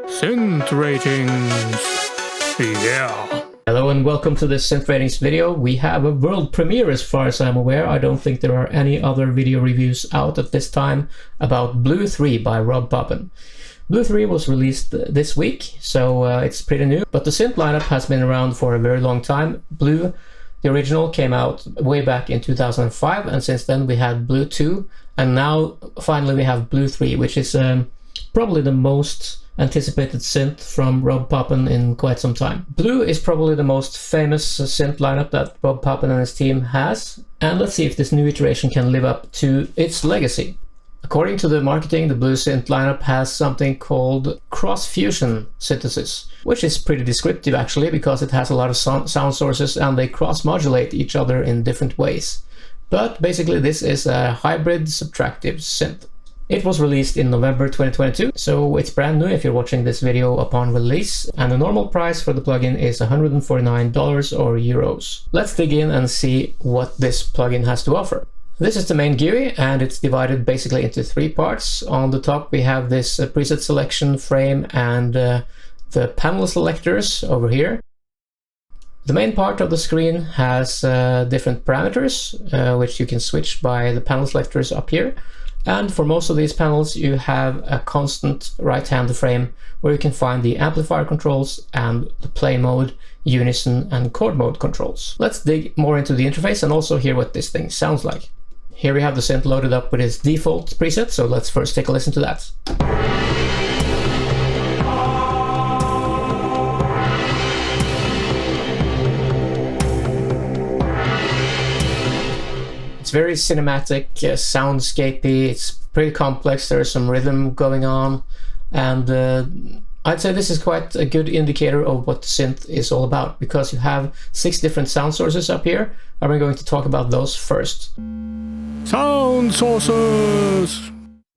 Synth ratings. Yeah. Hello and welcome to this Synth ratings video. We have a world premiere as far as I'm aware. I don't think there are any other video reviews out at this time about Blue 3 by Papen. Blue 3 was released this week, so it's pretty new, but the synth lineup has been around for a very long time. Blue, the original, came out way back in 2005, and since then we had Blue 2, and now finally we have Blue 3, which is probably the most anticipated synth from Papen in quite some time. Blue is probably the most famous synth lineup that Papen and his team has, and let's see if this new iteration can live up to its legacy. According to the marketing, the Blue synth lineup has something called cross-fusion synthesis, which is pretty descriptive actually, because it has a lot of sound sources and they cross-modulate each other in different ways. But basically this is a hybrid subtractive synth. It was released in November 2022, so it's brand new if you're watching this video upon release, and the normal price for the plugin is $149 or euros. Let's dig in and see what this plugin has to offer. This is the main GUI, and it's divided basically into three parts. On the top we have this preset selection frame and the panel selectors over here. The main part of the screen has different parameters, which you can switch by the panel selectors up here. And for most of these panels you have a constant right-hand frame where you can find the amplifier controls and the play mode, unison and chord mode controls. Let's dig more into the interface and also hear what this thing sounds like. Here we have the synth loaded up with its default preset, so let's first take a listen to that. It's very cinematic, soundscapey, it's pretty complex, there's some rhythm going on, and I'd say this is quite a good indicator of what the synth is all about, because you have 6 different sound sources up here, and we're going to talk about those first. Sound sources!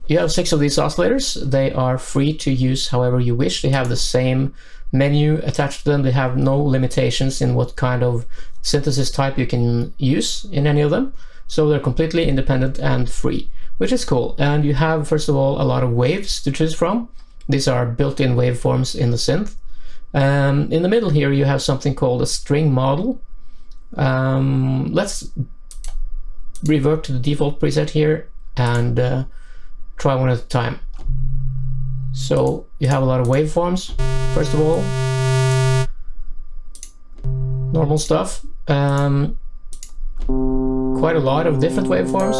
You have 6 of these oscillators. They are free to use however you wish. They have the same menu attached to them. They have no limitations in what kind of synthesis type you can use in any of them. So they're completely independent and free, which is cool. And you have, first of all, a lot of waves to choose from. These are built-in waveforms in the synth. In the middle here you have something called a string model. Let's revert to the default preset here and try one at a time. So you have a lot of waveforms, first of all. Normal stuff. Quite a lot of different waveforms.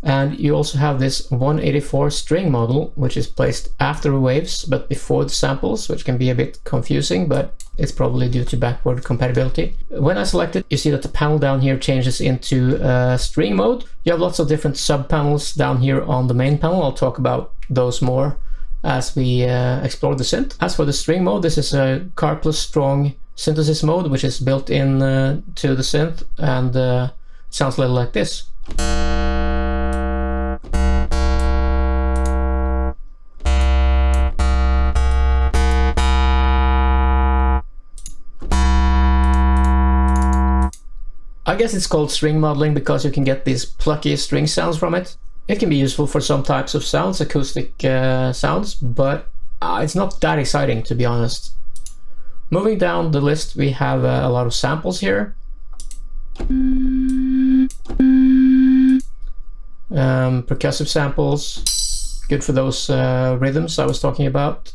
And you also have this 184 string model, which is placed after the waves but before the samples, which can be a bit confusing, but it's probably due to backward compatibility. When I select it, you see that the panel down here changes into string mode. You have lots of different sub-panels down here on the main panel. I'll talk about those more as we explore the synth. As for the string mode, this is a car plus strong synthesis mode, which is built in to the synth, and sounds a little like this. I guess it's called string modeling because you can get these plucky string sounds from it. It can be useful for some types of sounds, acoustic sounds, but it's not that exciting, to be honest. Moving down the list, we have a lot of samples here. Percussive samples, good for those rhythms I was talking about.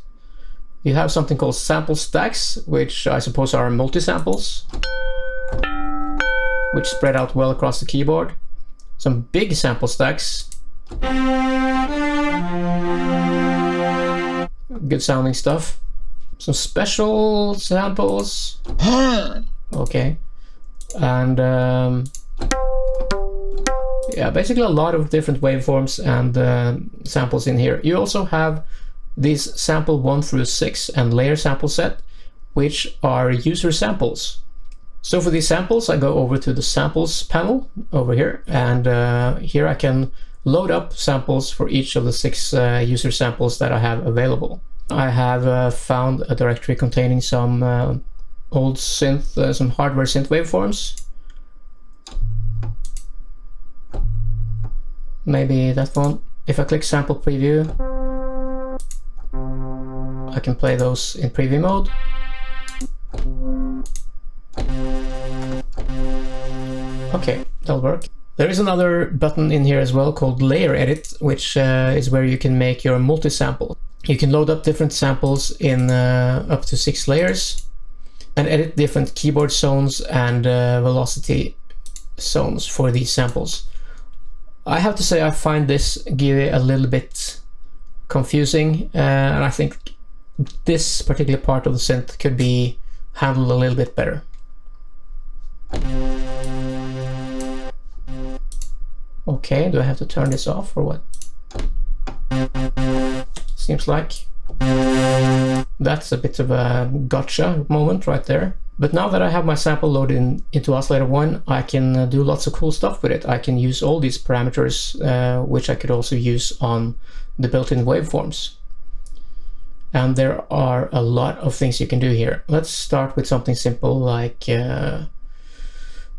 You have something called sample stacks, which I suppose are multi-samples, which spread out well across the keyboard. Some big sample stacks. Good sounding stuff. Some special samples. Okay. And yeah, basically a lot of different waveforms and samples in here. You also have these sample 1 through 6 and layer sample set, which are user samples. So for these samples, I go over to the samples panel over here, and here I can load up samples for each of the 6 user samples that I have available. I have found a directory containing some old synth, some hardware synth waveforms. Maybe that one. If I click sample preview, I can play those in preview mode. Okay, that'll work. There is another button in here as well called Layer Edit, which is where you can make your multi-sample. You can load up different samples in up to 6 layers and edit different keyboard zones and velocity zones for these samples. I have to say I find this GUI a little bit confusing, and I think this particular part of the synth could be handled a little bit better. Okay, do I have to turn this off or what? Seems like that's a bit of a gotcha moment right there. But now that I have my sample loaded into Oscillator 1, I can do lots of cool stuff with it. I can use all these parameters, which I could also use on the built-in waveforms. And there are a lot of things you can do here. Let's start with something simple like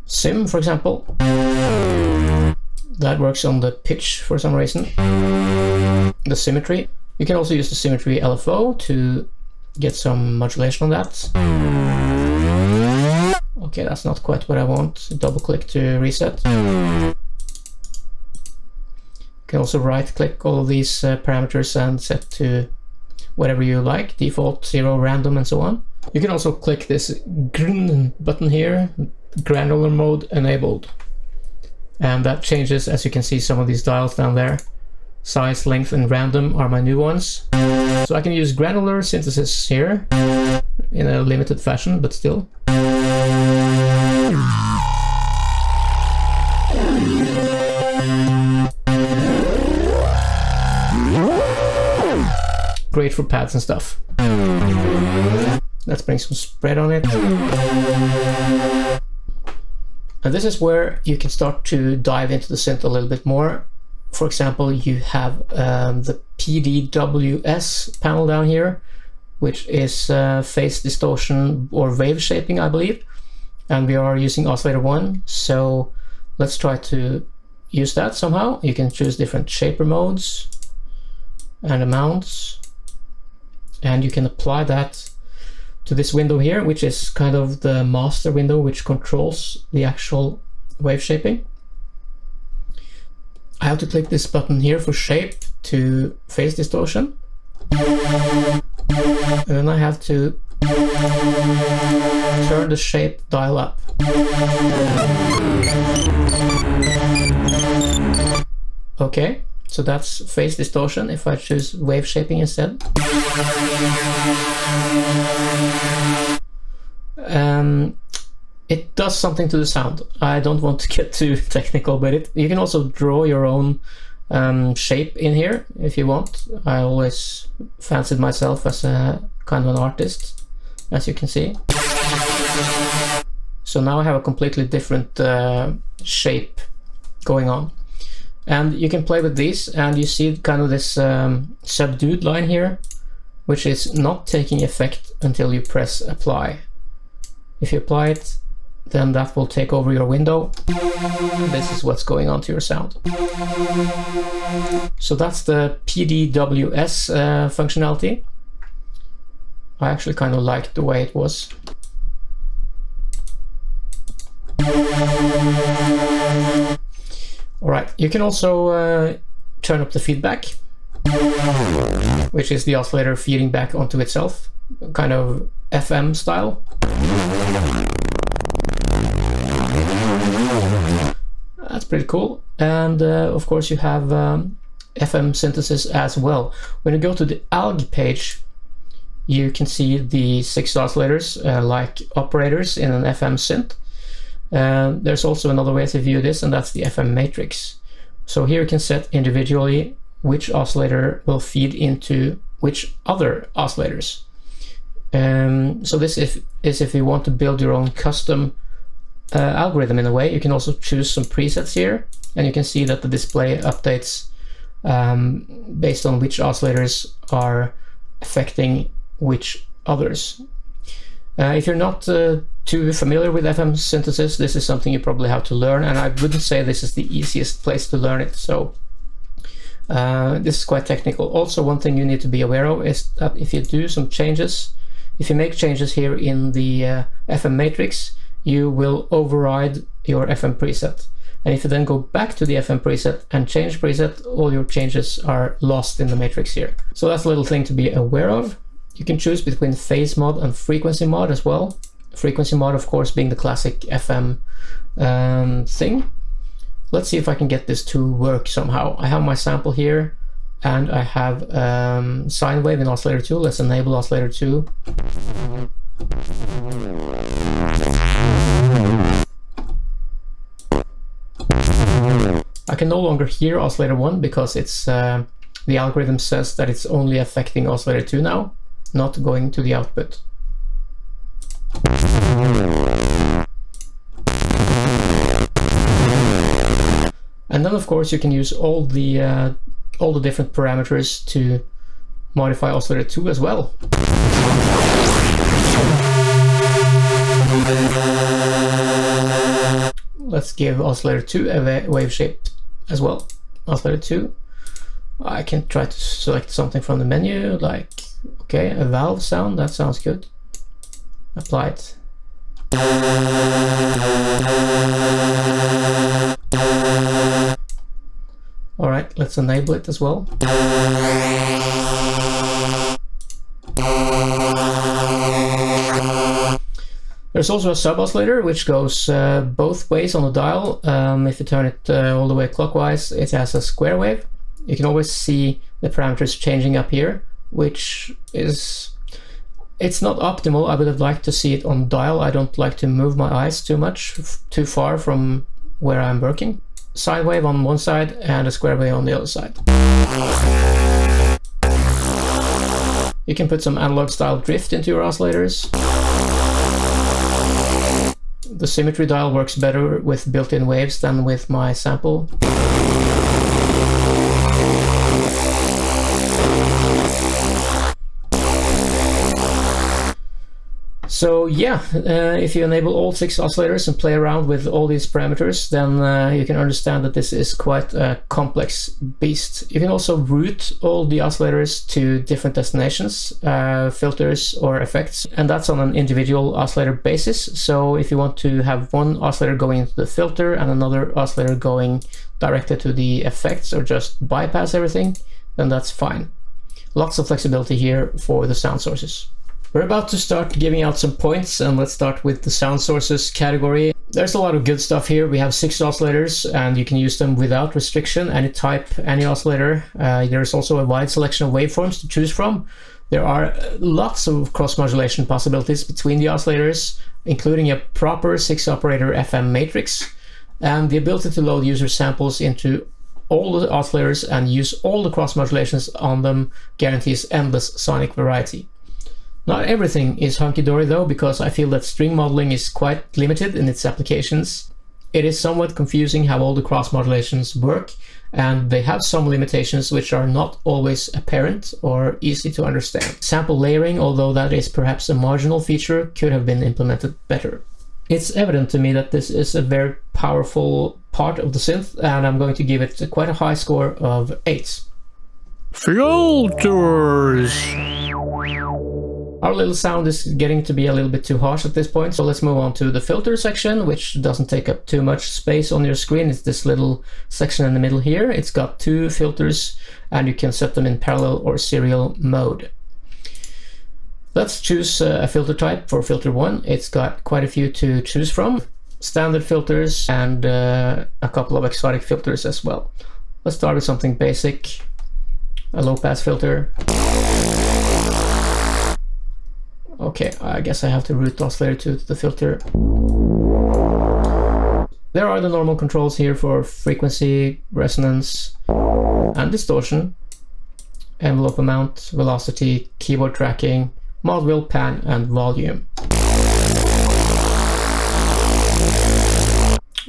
Sim, for example. That works on the pitch for some reason. The symmetry. You can also use the symmetry LFO to get some modulation on that. Okay, that's not quite what I want. Double click to reset. You can also right click all of these parameters and set to whatever you like, default, 0, random, and so on. You can also click this green button here, granular mode enabled. And that changes, as you can see, some of these dials down there. Size, length, and random are my new ones. So I can use granular synthesis here in a limited fashion, but still. Great for pads and stuff. Let's bring some spread on it. And this is where you can start to dive into the synth a little bit more. For example, you have the PDWS panel down here, which is phase distortion or wave shaping, I believe. And we are using Oscillator 1, so let's try to use that somehow. You can choose different shaper modes and amounts, and you can apply that to this window here, which is kind of the master window which controls the actual wave shaping. I have to click this button here for shape to phase distortion. And then I have to turn the shape dial up. Okay, so that's phase distortion if I choose wave shaping instead. It does something to the sound. I don't want to get too technical with it. You can also draw your own shape in here if you want. I always fancied myself as a kind of an artist, as you can see. So now I have a completely different shape going on. And you can play with these, and you see kind of this subdued line here, which is not taking effect until you press apply. If you apply it, then that will take over your window. This is what's going on to your sound. So that's the PDWS functionality. I actually kind of liked the way it was. Alright, you can also turn up the feedback, which is the oscillator feeding back onto itself, kind of FM style. That's pretty cool. And of course you have FM synthesis as well. When you go to the ALG page, you can see the 6 oscillators like operators in an FM synth. There's also another way to view this, and that's the FM matrix. So here you can set individually which oscillator will feed into which other oscillators. So this is if you want to build your own custom algorithm in a way. You can also choose some presets here, and you can see that the display updates based on which oscillators are affecting which others. If you're not too familiar with FM synthesis, this is something you probably have to learn, and I wouldn't say this is the easiest place to learn it. So This is quite technical. Also, one thing you need to be aware of is that if you do some changes, if you make changes here in the FM matrix, you will override your FM preset. And if you then go back to the FM preset and change preset, all your changes are lost in the matrix here. So that's a little thing to be aware of. You can choose between phase mod and frequency mod as well. Frequency mod, of course, being the classic FM thing. Let's see if I can get this to work somehow. I have my sample here, and I have sine wave in oscillator 2. Let's enable oscillator 2. I can no longer hear oscillator 1 because it's the algorithm says that it's only affecting oscillator 2 now, not going to the output. And then of course you can use all the different parameters to modify oscillator 2 as well. Let's give oscillator 2 a wave shape as well. Oscillator 2. I can try to select something from the menu, like, okay, a valve sound, that sounds good. Apply it. Alright, let's enable it as well. There's also a sub-oscillator which goes both ways on the dial. If you turn it all the way clockwise, it has a square wave. You can always see the parameters changing up here, which is... it's not optimal. I would have liked to see it on dial. I don't like to move my eyes too much, too far from where I'm working. Sine wave on one side and a square wave on the other side. You can put some analog style drift into your oscillators. The symmetry dial works better with built-in waves than with my sample. So yeah, if you enable all 6 oscillators and play around with all these parameters, then you can understand that this is quite a complex beast. You can also route all the oscillators to different destinations, filters or effects, and that's on an individual oscillator basis. So if you want to have one oscillator going into the filter and another oscillator going directly to the effects or just bypass everything, then that's fine. Lots of flexibility here for the sound sources. We're about to start giving out some points, and let's start with the sound sources category. There's a lot of good stuff here. We have 6 oscillators and you can use them without restriction, any type, any oscillator. There's also a wide selection of waveforms to choose from. There are lots of cross-modulation possibilities between the oscillators, including a proper 6-operator FM matrix, and the ability to load user samples into all the oscillators and use all the cross-modulations on them guarantees endless sonic variety. Not everything is hunky-dory though, because I feel that string modeling is quite limited in its applications. It is somewhat confusing how all the cross-modulations work, and they have some limitations which are not always apparent or easy to understand. Sample layering, although that is perhaps a marginal feature, could have been implemented better. It's evident to me that this is a very powerful part of the synth, and I'm going to give it quite a high score of 8. Filters. Our little sound is getting to be a little bit too harsh at this point, so let's move on to the filter section, which doesn't take up too much space on your screen. It's this little section in the middle here. It's got 2 filters and you can set them in parallel or serial mode. Let's choose a filter type for filter 1. It's got quite a few to choose from. Standard filters and a couple of exotic filters as well. Let's start with something basic. A low pass filter. Okay, I guess I have to route oscillator to the filter. There are the normal controls here for frequency, resonance, and distortion, envelope amount, velocity, keyboard tracking, mod wheel, pan, and volume.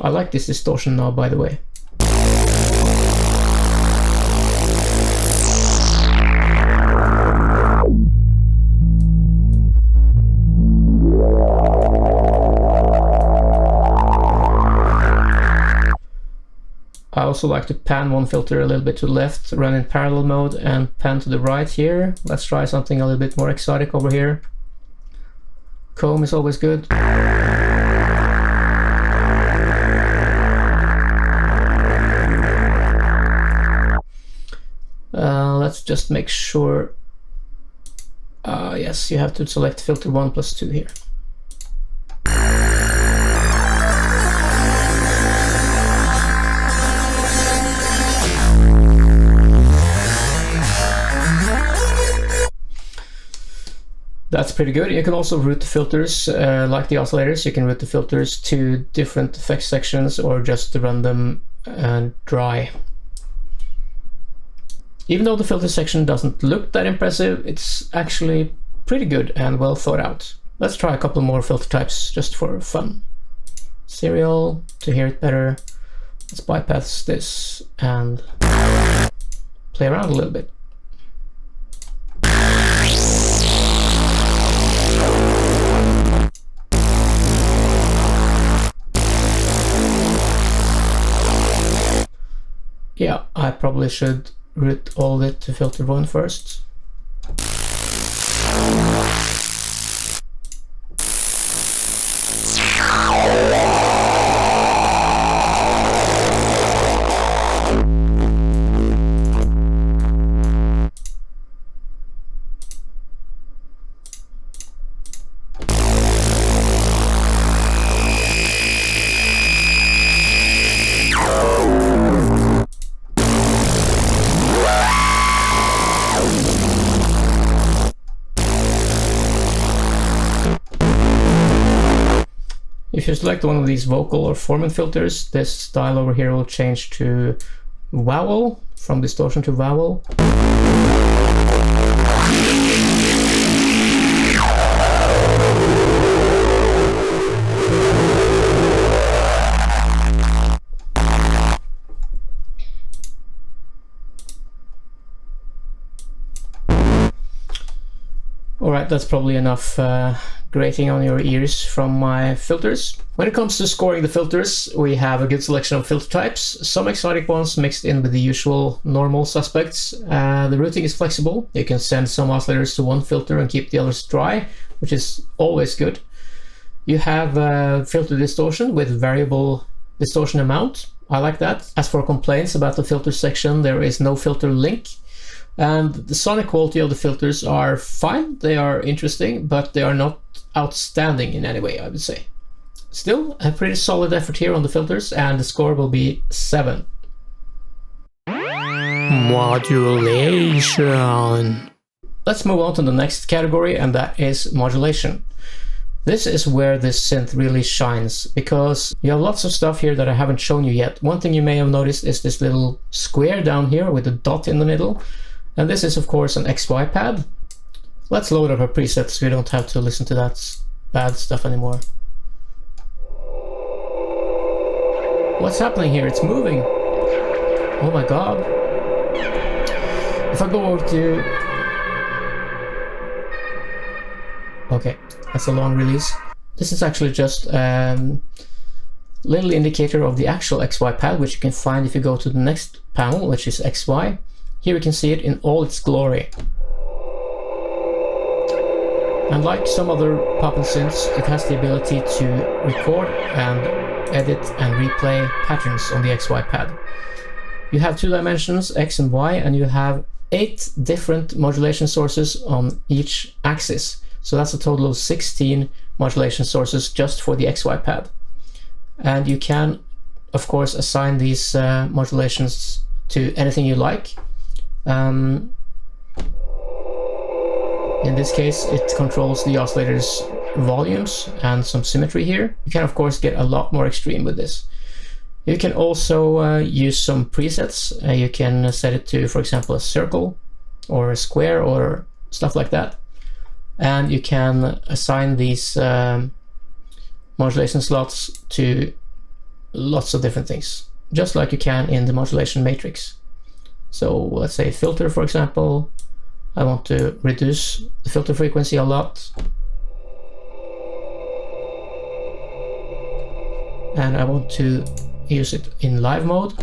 I like this distortion knob, by the way. I also like to pan one filter a little bit to the left, run in parallel mode, and pan to the right here. Let's try something a little bit more exotic over here. Comb is always good. Let's just make sure. Yes, you have to select filter 1 plus 2 here. That's pretty good. You can also route the filters, like the oscillators. You can route the filters to different effect sections or just run them dry. Even though the filter section doesn't look that impressive, it's actually pretty good and well thought out. Let's try a couple more filter types just for fun. Serial, to hear it better. Let's bypass this and play around a little bit. Yeah, I probably should route all of it to filter 1 first. If you select one of these vocal or formant filters, this dial over here will change to vowel, from distortion to vowel. Alright, that's probably enough grating on your ears from my filters. When it comes to scoring the filters, we have a good selection of filter types, some exotic ones mixed in with the usual normal suspects. The routing is flexible. You can send some oscillators to one filter and keep the others dry, which is always good. You have filter distortion with variable distortion amount. I like that. As for complaints about the filter section, there is no filter link. And the sonic quality of the filters are fine. They are interesting, but they are not outstanding in any way, I would say. Still, a pretty solid effort here on the filters, and the score will be 7. Modulation. Let's move on to the next category, and that is modulation. This is where this synth really shines, because you have lots of stuff here that I haven't shown you yet. One thing you may have noticed is this little square down here with a dot in the middle. And this is, of course, an XY pad. Let's load up a preset so we don't have to listen to that bad stuff anymore. What's happening here? It's moving. Oh my god. If I go over to... Okay, that's a long release. This is actually just a little indicator of the actual XY pad, which you can find if you go to the next panel, which is XY. Here we can see it in all its glory. And like some other Papen synths, it has the ability to record and edit and replay patterns on the XY pad. You have 2 dimensions, X and Y, and you have 8 different modulation sources on each axis. So that's a total of 16 modulation sources just for the XY pad. And you can, of course, assign these modulations to anything you like. In this case, it controls the oscillator's volumes and some symmetry here. You can, of course, get a lot more extreme with this. You can also use some presets. You can set it to, for example, a circle or a square or stuff like that. And you can assign these modulation slots to lots of different things, just like you can in the modulation matrix. So let's say filter, for example. I want to reduce the filter frequency a lot. And I want to use it in live mode.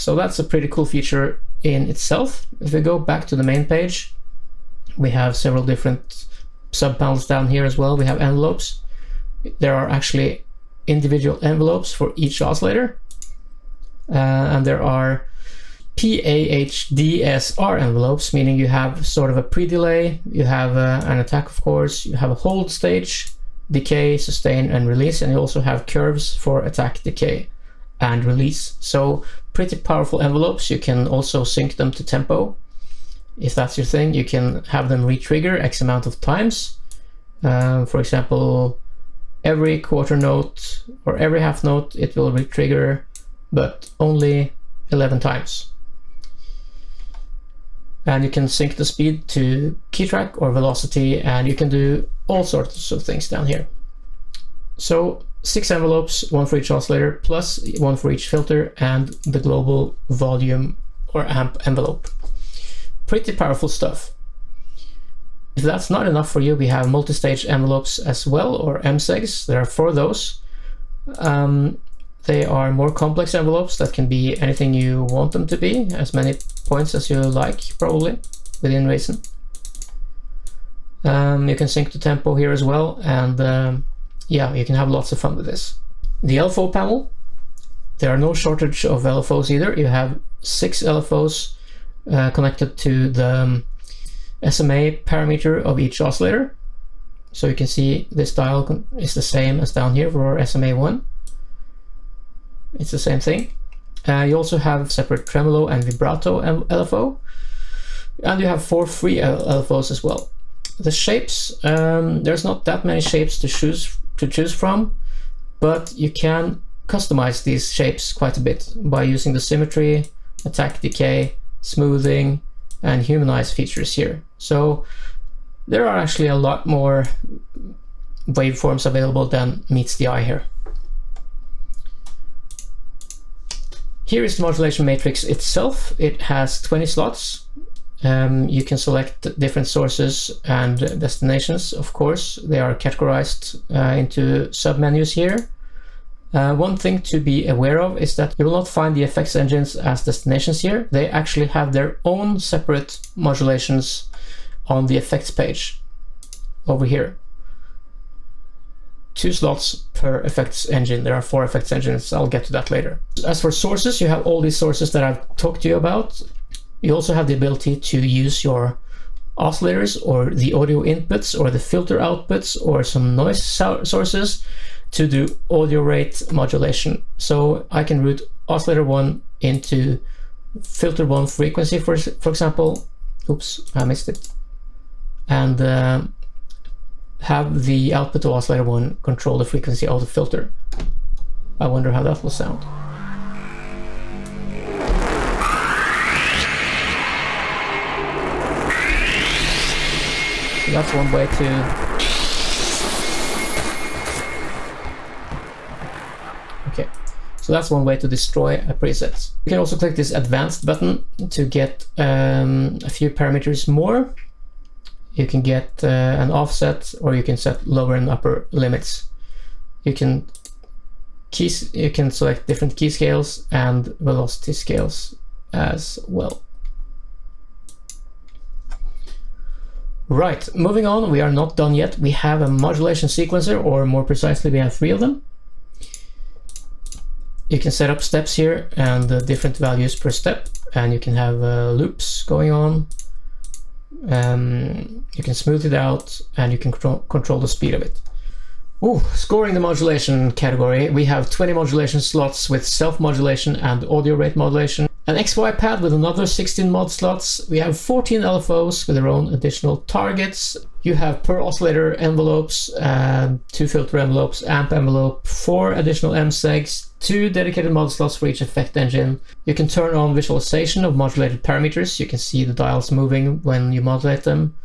So that's a pretty cool feature in itself. If we go back to the main page, we have several different sub-panels down here as well. We have envelopes. There are actually individual envelopes for each oscillator. And there are PAHDSR envelopes, meaning you have sort of a pre-delay, you have an attack, of course, you have a hold stage, decay, sustain, and release, and you also have curves for attack, decay, and release. So pretty powerful envelopes. You can also sync them to tempo. If that's your thing, you can have them re-trigger X amount of times. For example, every quarter note or every half note it will re-trigger, but only 11 times. And you can sync the speed to key track or velocity, and you can do all sorts of things down here. So 6 envelopes, 1 for each oscillator, plus 1 for each filter, and the global volume or amp envelope. Pretty powerful stuff. If that's not enough for you, we have multi-stage envelopes as well, or MSEGs. There are 4 of those. They are more complex envelopes that can be anything you want them to be, as many points as you like, probably, within reason. You can sync the tempo here as well, and yeah, you can have lots of fun with this. The LFO panel, there are no shortage of LFOs either. You have 6 LFOs connected to the SMA parameter of each oscillator. So you can see this dial is the same as down here for SMA1. It's the same thing. You also have separate tremolo and vibrato LFO, and you have 4 free LFOs as well. The shapes, there's not that many shapes to choose from, but you can customize these shapes quite a bit by using the symmetry, attack, decay, smoothing, and humanize features here. So there are actually a lot more waveforms available than meets the eye here. Here is the modulation matrix itself. It has 20 slots. You can select different sources and destinations, of course. They are categorized into submenus here. One thing to be aware of is that you will not find the effects engines as destinations here. They actually have their own separate modulations on the effects page over here. 2 slots per effects engine. There are 4 effects engines. I'll get to that later. As for sources, you have all these sources that I've talked to you about. You also have the ability to use your oscillators or the audio inputs or the filter outputs or some noise sources to do audio rate modulation. So I can route oscillator 1 into filter 1 frequency, for example. Oops, I missed it. And have the output of oscillator 1 control the frequency of the filter. I wonder how that will sound. So that's one way to... Okay, so that's one way to destroy a preset. You can also click this advanced button to get a few parameters more. You can get an offset, or you can set lower and upper limits. You can select different key scales and velocity scales as well. Right, moving on, we are not done yet. We have a modulation sequencer, or more precisely, we have 3 of them. You can set up steps here and different values per step, and you can have loops going on. You can smooth it out, and you can control the speed of it. Scoring the modulation category, we have 20 modulation slots with self-modulation and audio rate modulation. An XY pad with another 16 mod slots. We have 14 LFOs with their own additional targets. You have per oscillator envelopes, 2 filter envelopes, amp envelope, 4 additional MSEGs, 2 dedicated mod slots for each effect engine. You can turn on visualization of modulated parameters. You can see the dials moving when you modulate them.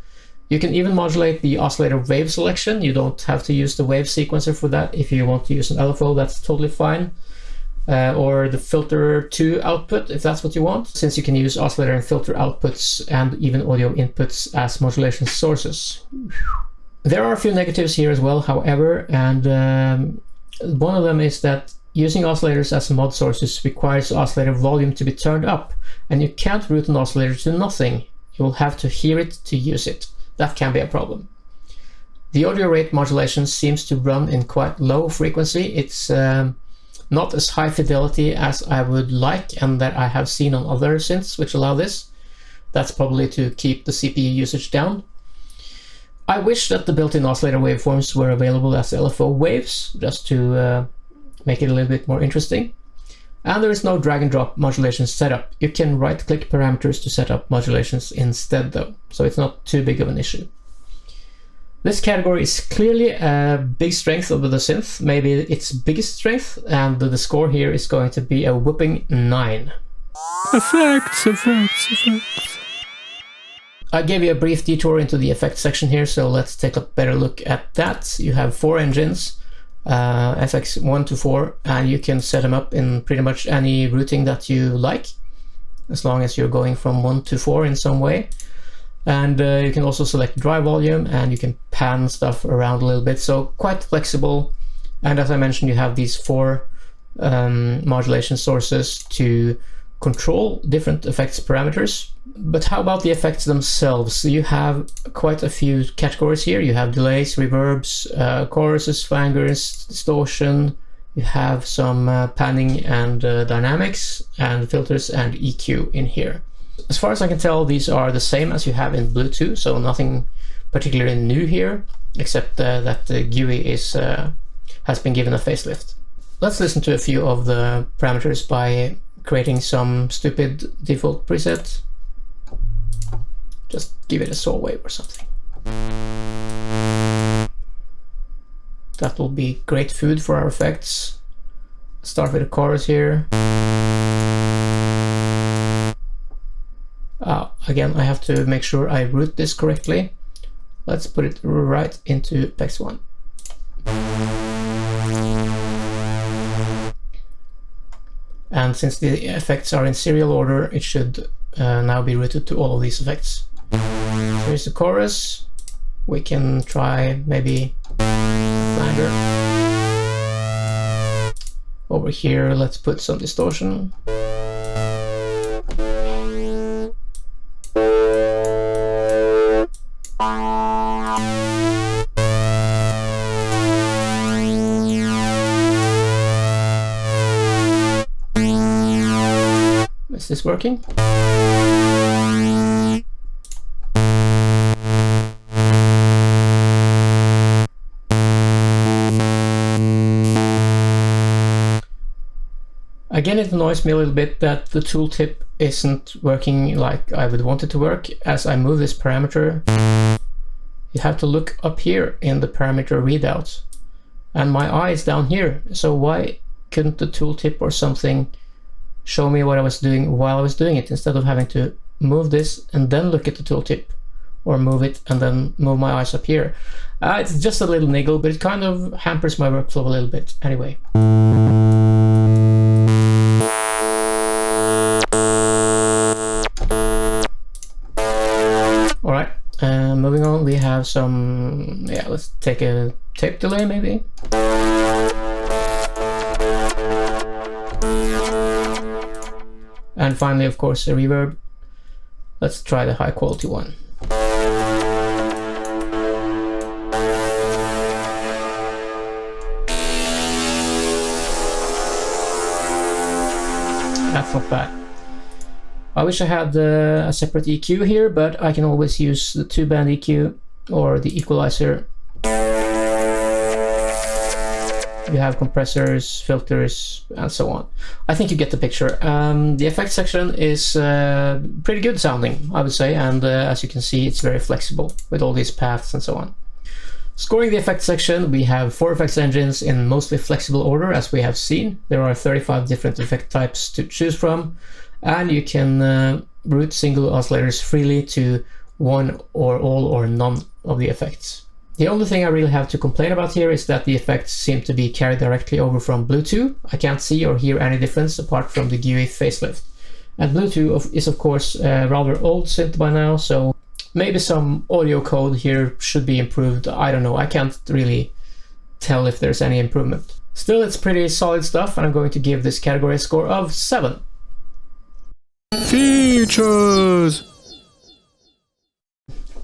You can even modulate the oscillator wave selection. You don't have to use the wave sequencer for that. If you want to use an LFO, that's totally fine. Or the filter 2 output, if that's what you want, since you can use oscillator and filter outputs and even audio inputs as modulation sources. There are a few negatives here as well, however, and one of them is that Using oscillators as mod sources requires oscillator volume to be turned up, and you can't route an oscillator to nothing. You will have to hear it to use it. That can be a problem. The audio rate modulation seems to run in quite low frequency. It's not as high fidelity as I would like and that I have seen on other synths which allow this. That's probably to keep the CPU usage down. I wish that the built-in oscillator waveforms were available as LFO waves, just to make it a little bit more interesting. And there is no drag and drop modulation setup. You can right-click parameters to set up modulations instead though, so it's not too big of an issue. This category is clearly a big strength of the synth, maybe its biggest strength, and the score here is going to be a whooping 9. Effects. I gave you a brief detour into the effects section here, so let's take a better look at that. You have 4 engines, FX 1 to 4, and you can set them up in pretty much any routing that you like, as long as you're going from 1 to 4 in some way. And you can also select drive volume, and you can pan stuff around a little bit, so quite flexible. And as I mentioned, you have these 4 modulation sources to control different effects parameters. But how about the effects themselves? You have quite a few categories here. You have delays, reverbs, choruses, flangers, distortion. You have some panning and dynamics, and filters and EQ in here. As far as I can tell, these are the same as you have in Bluetooth, so nothing particularly new here, except that the GUI has been given a facelift. Let's listen to a few of the parameters by creating some stupid default preset. Just give it a saw wave or something. That will be great food for our effects. Start with a chorus here. Again, I have to make sure I route this correctly. Let's put it right into effects 1. And since the effects are in serial order, it should now be routed to all of these effects. Here's the chorus. We can try maybe flanger. Over here, let's put some distortion. Is this working? Again, it annoys me a little bit that the tooltip isn't working like I would want it to work. As I move this parameter, you have to look up here in the parameter readout, and my eye is down here. So why couldn't the tooltip or something show me what I was doing while I was doing it, instead of having to move this and then look at the tooltip, or move it and then move my eyes up here? It's just a little niggle, but it kind of hampers my workflow a little bit. Anyway. Alright, moving on, we have some, let's take a tape delay maybe. And finally, of course, a reverb. Let's try the high quality one. That's not bad. I wish I had a separate EQ here, but I can always use the 2-band EQ or the equalizer. You have compressors, filters, and so on. I think you get the picture. The effects section is pretty good sounding, I would say, and as you can see, it's very flexible with all these paths and so on. Scoring the effects section, we have 4 effects engines in mostly flexible order, as we have seen. There are 35 different effect types to choose from, and you can route single oscillators freely to one or all or none of the effects. The only thing I really have to complain about here is that the effects seem to be carried directly over from Bluetooth. I can't see or hear any difference apart from the GUI facelift. And Bluetooth is of course a rather old synth by now, so maybe some audio code here should be improved. I don't know, I can't really tell if there's any improvement. Still, it's pretty solid stuff, and I'm going to give this category a score of 7. Features!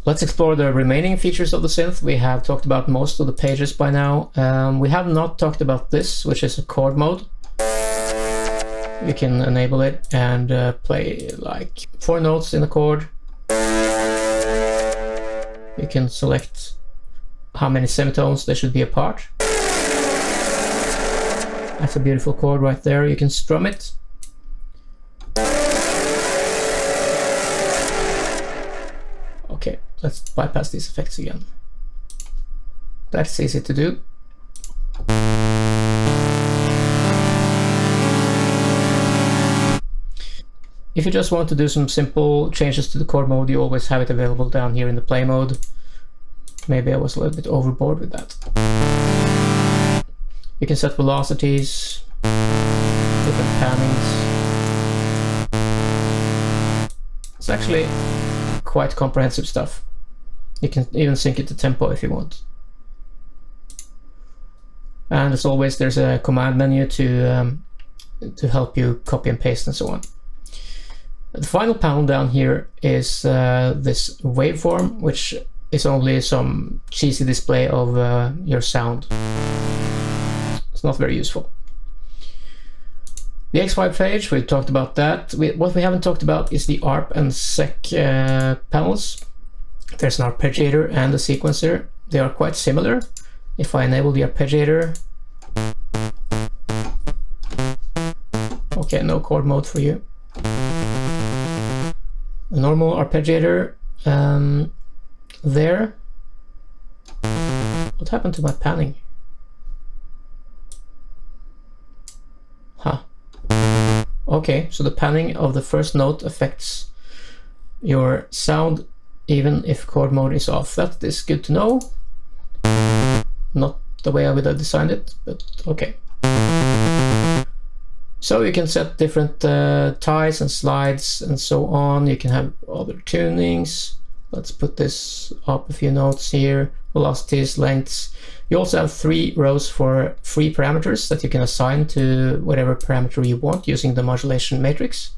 Let's explore the remaining features of the synth. We have talked about most of the pages by now. We have not talked about this, which is a chord mode. You can enable it and play like 4 notes in a chord. You can select how many semitones they should be apart. That's a beautiful chord right there. You can strum it. Okay, let's bypass these effects again. That's easy to do. If you just want to do some simple changes to the chord mode, you always have it available down here in the play mode. Maybe I was a little bit overboard with that. You can set velocities, different pannings. It's actually quite comprehensive stuff. You can even sync it to tempo if you want. And as always, there's a command menu to help you copy and paste and so on. The final panel down here is this waveform, which is only some cheesy display of your sound. It's not very useful. The X5 page, we've talked about that. What we haven't talked about is the ARP and SEC panels. There's an arpeggiator and a sequencer. They are quite similar. If I enable the arpeggiator... Okay, no chord mode for you. A normal arpeggiator there. What happened to my panning? Huh. Okay, so the panning of the first note affects your sound even if chord mode is off. That is good to know. Not the way I would have designed it, but okay. So you can set different ties and slides and so on. You can have other tunings. Let's put this up a few notes here. Velocities, lengths. You also have 3 rows for free parameters that you can assign to whatever parameter you want using the modulation matrix.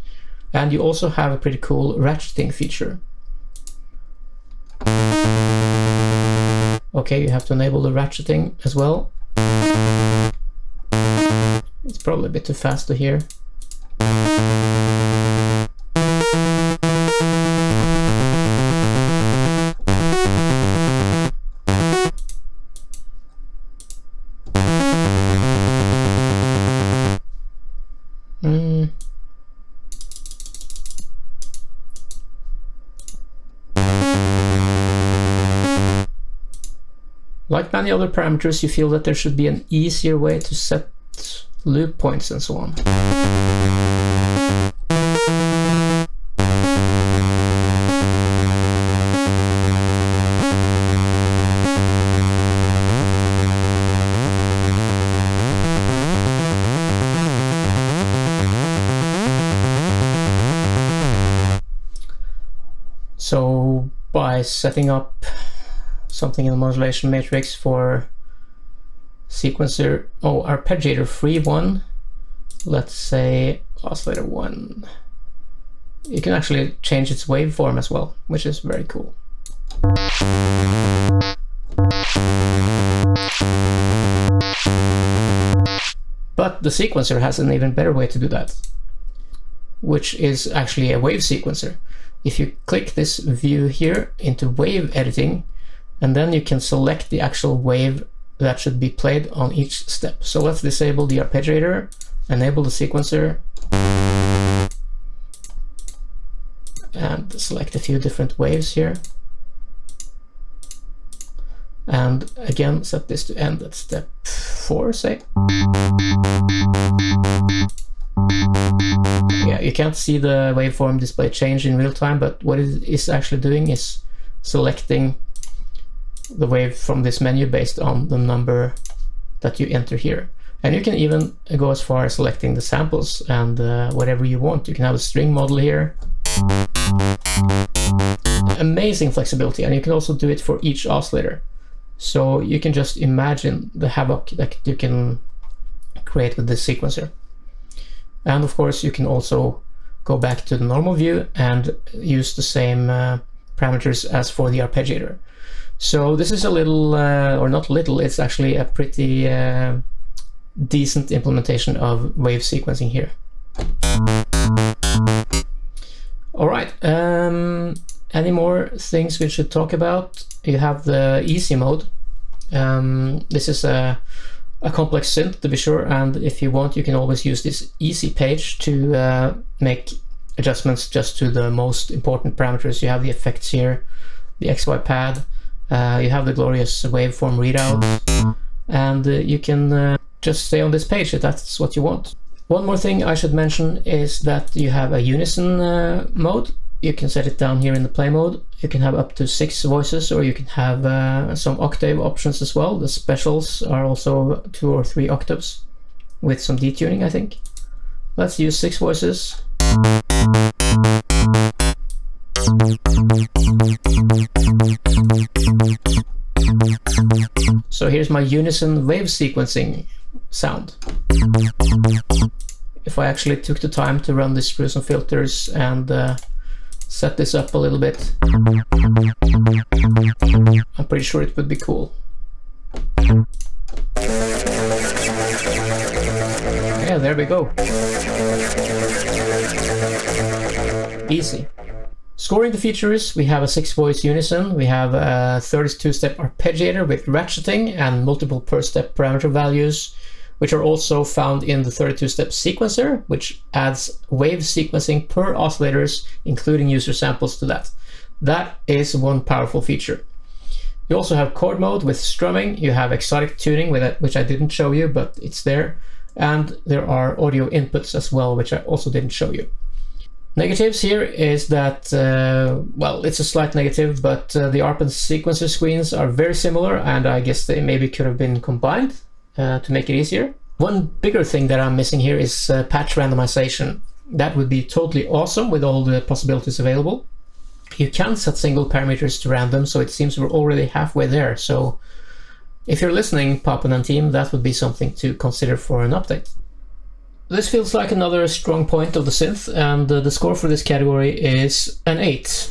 And you also have a pretty cool ratcheting feature. Okay, you have to enable the ratcheting as well. It's probably a bit too fast to hear. Like many other parameters, you feel that there should be an easier way to set loop points and so on. So by setting up something in the modulation matrix for sequencer, arpeggiator free one, let's say oscillator 1, you can actually change its waveform as well, which is very cool. But the sequencer has an even better way to do that, which is actually a wave sequencer. If you click this view here into wave editing, and then you can select the actual wave that should be played on each step. So let's disable the arpeggiator, enable the sequencer, and select a few different waves here. And again, set this to end at step 4, say. Yeah, you can't see the waveform display change in real time, but what it is actually doing is selecting the wave from this menu based on the number that you enter here. And you can even go as far as selecting the samples and whatever you want. You can have a string model here. Amazing flexibility, and you can also do it for each oscillator. So you can just imagine the havoc that you can create with this sequencer. And of course you can also go back to the normal view and use the same parameters as for the arpeggiator. So this is a little, or not little, it's actually a pretty decent implementation of wave sequencing here. Alright, any more things we should talk about? You have the easy mode. This is a complex synth, to be sure, and if you want you can always use this easy page to make adjustments just to the most important parameters. You have the effects here, the XY pad, you have the glorious waveform readout, and you can just stay on this page if that's what you want. One more thing I should mention is that you have a unison mode. You can set it down here in the play mode. You can have up to 6 voices, or you can have some octave options as well. The specials are also 2 or 3 octaves with some detuning, I think. Let's use 6 voices. So here's my unison wave sequencing sound. If I actually took the time to run this through some filters and set this up a little bit, I'm pretty sure it would be cool. Yeah, there we go. Easy. Scoring the features, we have a 6-voice unison, we have a 32-step arpeggiator with ratcheting and multiple per step parameter values, which are also found in the 32-step sequencer, which adds wave sequencing per oscillators, including user samples to that. That is one powerful feature. You also have chord mode with strumming, you have exotic tuning with it, which I didn't show you, but it's there. And there are audio inputs as well, which I also didn't show you. Negatives here is that, well, it's a slight negative, but the ARP and sequencer screens are very similar, and I guess they maybe could have been combined to make it easier. One bigger thing that I'm missing here is patch randomization. That would be totally awesome with all the possibilities available. You can set single parameters to random, so it seems we're already halfway there. So if you're listening, Papen and team, that would be something to consider for an update. This feels like another strong point of the synth, and the score for this category is an 8.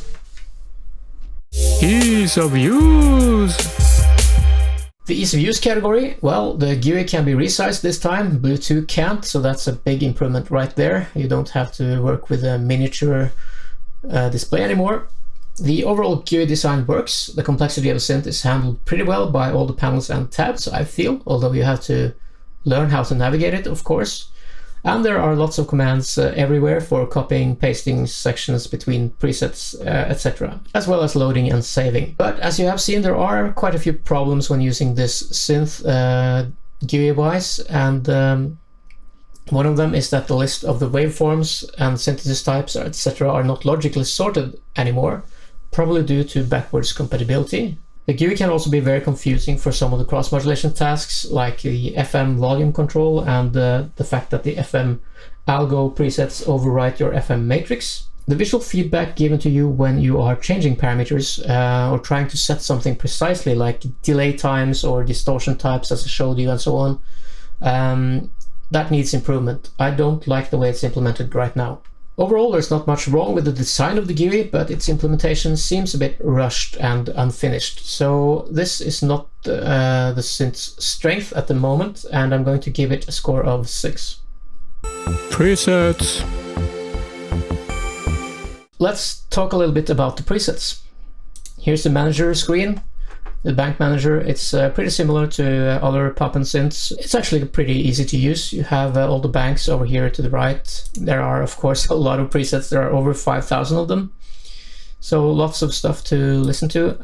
Ease of use. The ease of use category, well, the GUI can be resized this time, Blue 2 can't, so that's a big improvement right there. You don't have to work with a miniature display anymore. The overall GUI design works. The complexity of the synth is handled pretty well by all the panels and tabs, I feel, although you have to learn how to navigate it, of course. And there are lots of commands everywhere for copying, pasting sections between presets, etc., as well as loading and saving. But as you have seen, there are quite a few problems when using this synth GUI-wise, and one of them is that the list of the waveforms and synthesis types, etc., are not logically sorted anymore, probably due to backwards compatibility. The GUI can also be very confusing for some of the cross-modulation tasks, like the FM volume control and the fact that the FM algo presets overwrite your FM matrix. The visual feedback given to you when you are changing parameters or trying to set something precisely, like delay times or distortion types as I showed you and so on, that needs improvement. I don't like the way it's implemented right now. Overall, there's not much wrong with the design of the GUI, but its implementation seems a bit rushed and unfinished. So this is not the synth's strength at the moment, and I'm going to give it a score of 6. Presets. Let's talk a little bit about the presets. Here's the manager screen. The bank manager, it's pretty similar to other Papen synths. It's actually pretty easy to use. You have all the banks over here to the right. There are, of course, a lot of presets. There are over 5,000 of them. So lots of stuff to listen to.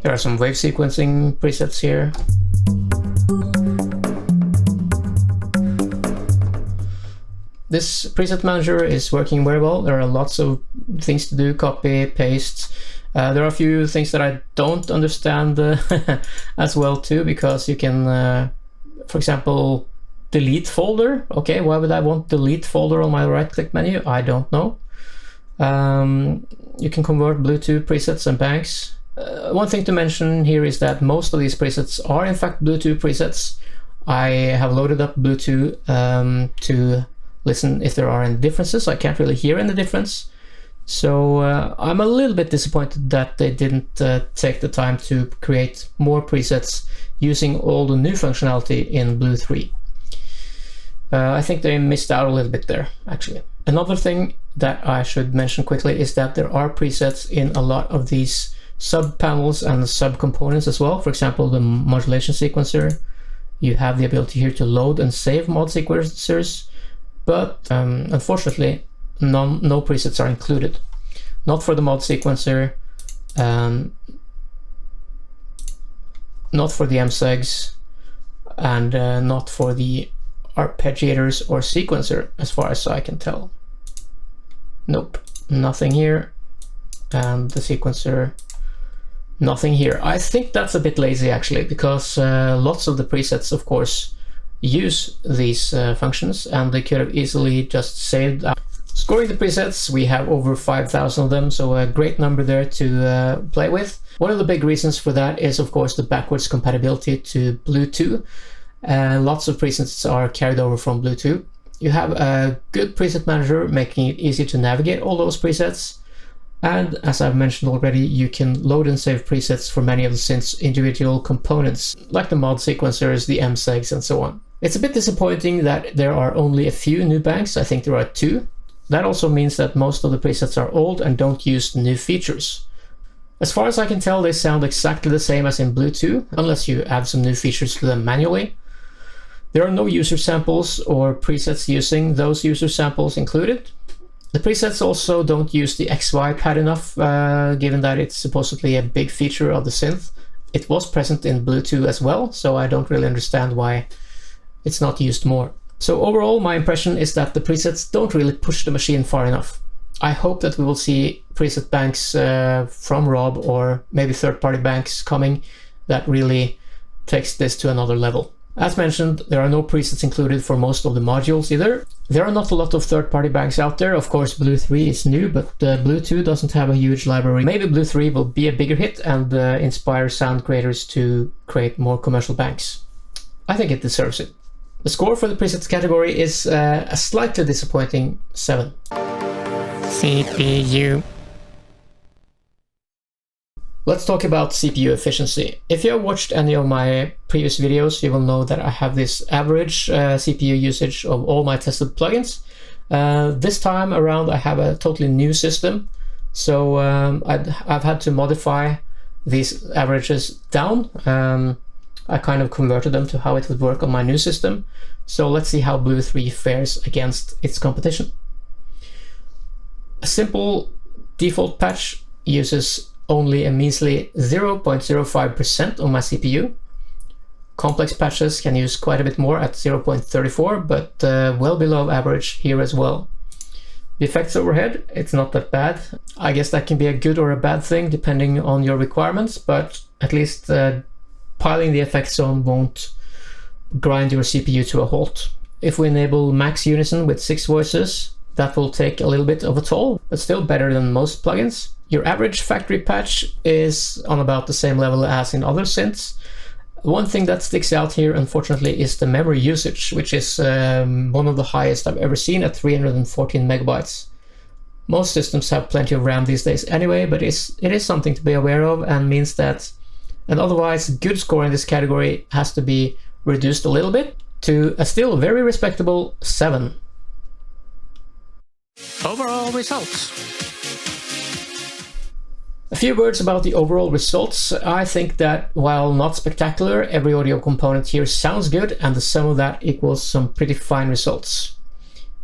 There are some wave sequencing presets here. This preset manager is working very well. There are lots of things to do, copy, paste. There are a few things that I don't understand as well too, because you can, for example, delete folder. Okay, why would I want delete folder on my right click menu? I don't know. You can convert Bluetooth presets and banks. One thing to mention here is that most of these presets are in fact Bluetooth presets. I have loaded up Bluetooth to listen if there are any differences. I can't really hear any difference. So I'm a little bit disappointed that they didn't take the time to create more presets using all the new functionality in Blue 3. I think they missed out a little bit there, actually. Another thing that I should mention quickly is that there are presets in a lot of these sub-panels and sub-components as well. For example, the modulation sequencer. You have the ability here to load and save mod sequencers, but unfortunately, no presets are included. Not for the mod sequencer, not for the MSEGs, and not for the arpeggiators or sequencer, as far as I can tell. Nope, nothing here, and the sequencer, nothing here. I think that's a bit lazy actually, because lots of the presets, of course, use these functions, and they could have easily just saved out. Scoring the presets, we have over 5,000 of them, so a great number there to play with. One of the big reasons for that is, of course, the backwards compatibility to Bluetooth. Lots of presets are carried over from Bluetooth. You have a good preset manager making it easy to navigate all those presets. And as I've mentioned already, you can load and save presets for many of the synth's individual components, like the mod sequencers, the MSEGs, and so on. It's a bit disappointing that there are only a few new banks. I think there are 2. That also means that most of the presets are old and don't use the new features. As far as I can tell, they sound exactly the same as in Bluetooth, unless you add some new features to them manually. There are no user samples or presets using those user samples included. The presets also don't use the XY pad enough, given that it's supposedly a big feature of the synth. It was present in Bluetooth as well, so I don't really understand why it's not used more. So overall, my impression is that the presets don't really push the machine far enough. I hope that we will see preset banks from Rob, or maybe third-party banks coming, that really takes this to another level. As mentioned, there are no presets included for most of the modules either. There are not a lot of third-party banks out there. Of course, Blue 3 is new, but Blue 2 doesn't have a huge library. Maybe Blue 3 will be a bigger hit and inspire sound creators to create more commercial banks. I think it deserves it. The score for the presets category is a slightly disappointing 7. CPU. Let's talk about CPU efficiency. If you have watched any of my previous videos, you will know that I have this average CPU usage of all my tested plugins. This time around I have a totally new system, so I've had to modify these averages down. I kind of converted them to how it would work on my new system. So let's see how Blue 3 fares against its competition. A simple default patch uses only a measly 0.05% on my CPU. Complex patches can use quite a bit more at 0.34, but well below average here as well. The effects overhead, it's not that bad. I guess that can be a good or a bad thing depending on your requirements, but at least piling the effects on won't grind your CPU to a halt. If we enable max unison with 6 voices, that will take a little bit of a toll, but still better than most plugins. Your average factory patch is on about the same level as in other synths. One thing that sticks out here, unfortunately, is the memory usage, which is one of the highest I've ever seen at 314 megabytes. Most systems have plenty of RAM these days anyway, but it is something to be aware of, and means that an otherwise good score in this category has to be reduced a little bit to a still very respectable 7. Overall results. A few words about the overall results. I think that while not spectacular, every audio component here sounds good, and the sum of that equals some pretty fine results.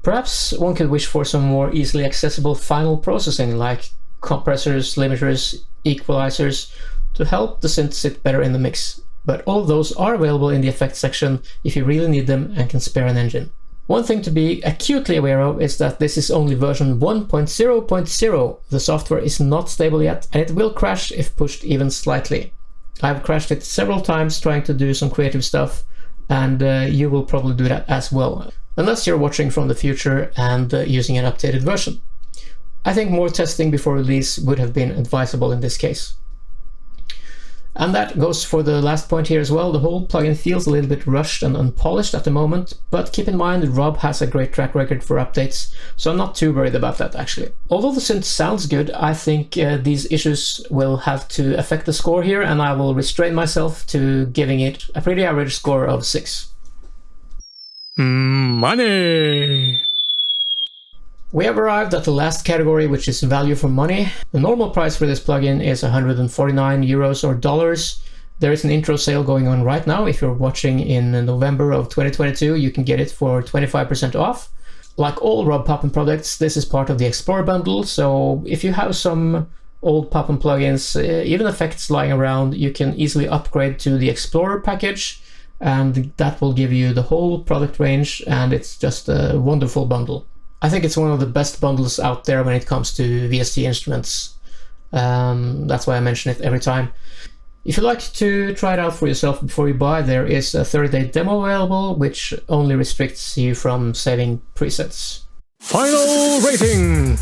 Perhaps one could wish for some more easily accessible final processing, like compressors, limiters, equalizers, to help the synth sit better in the mix. But all of those are available in the effects section if you really need them and can spare an engine. One thing to be acutely aware of is that this is only version 1.0.0. The software is not stable yet, and it will crash if pushed even slightly. I've crashed it several times trying to do some creative stuff, and you will probably do that as well, unless you're watching from the future and using an updated version. I think more testing before release would have been advisable in this case. And that goes for the last point here as well. The whole plugin feels a little bit rushed and unpolished at the moment, but keep in mind Rob has a great track record for updates, so I'm not too worried about that actually. Although the synth sounds good, I think these issues will have to affect the score here, and I will restrain myself to giving it a pretty average score of 6. Money! We have arrived at the last category, which is value for money. The normal price for this plugin is 149 euros or dollars. There is an intro sale going on right now. If you're watching in November of 2022, you can get it for 25% off. Like all Rob Papen products, this is part of the Explorer bundle, so if you have some old Papen plugins, even effects lying around, you can easily upgrade to the Explorer package, and that will give you the whole product range, and it's just a wonderful bundle. I think it's one of the best bundles out there when it comes to VST instruments. That's why I mention it every time. If you'd like to try it out for yourself before you buy, there is a 30-day demo available, which only restricts you from saving presets. Final rating!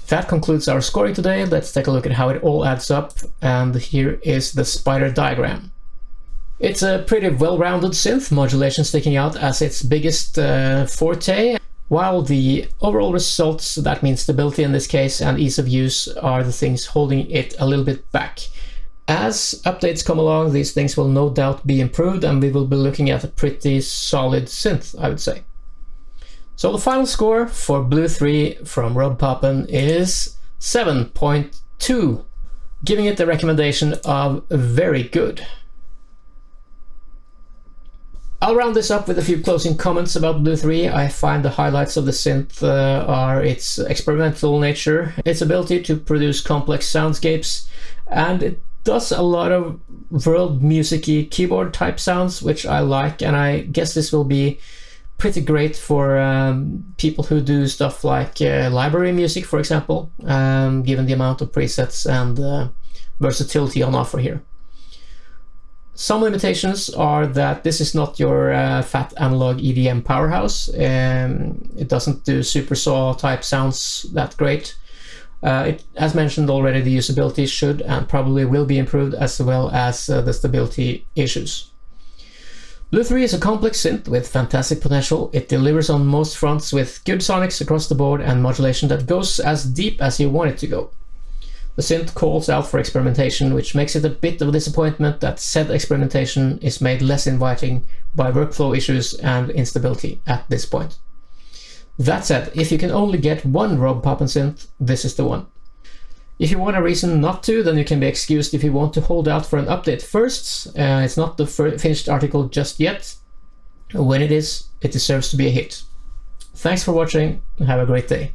That concludes our scoring today. Let's take a look at how it all adds up, and here is the spider diagram. It's a pretty well-rounded synth, modulation sticking out as its biggest forte, while the overall results, that means stability in this case, and ease of use are the things holding it a little bit back. As updates come along, these things will no doubt be improved, and we will be looking at a pretty solid synth, I would say. So the final score for Blue 3 from Rob Papen is 7.2, giving it the recommendation of very good. I'll round this up with a few closing comments about Blue 3. I find the highlights of the synth are its experimental nature, its ability to produce complex soundscapes, and it does a lot of world music-y keyboard type sounds, which I like, and I guess this will be pretty great for people who do stuff like library music, for example, given the amount of presets and versatility on offer here. Some limitations are that this is not your fat analog EDM powerhouse. It doesn't do super saw type sounds that great. As mentioned already, the usability should and probably will be improved, as well as the stability issues. Blue 3 is a complex synth with fantastic potential. It delivers on most fronts with good sonics across the board and modulation that goes as deep as you want it to go. The synth calls out for experimentation, which makes it a bit of a disappointment that said experimentation is made less inviting by workflow issues and instability at this point. That said, if you can only get one Rob Papen synth, this is the one. If you want a reason not to, then you can be excused if you want to hold out for an update first. It's not the finished article just yet. When it is, it deserves to be a hit. Thanks for watching, and have a great day.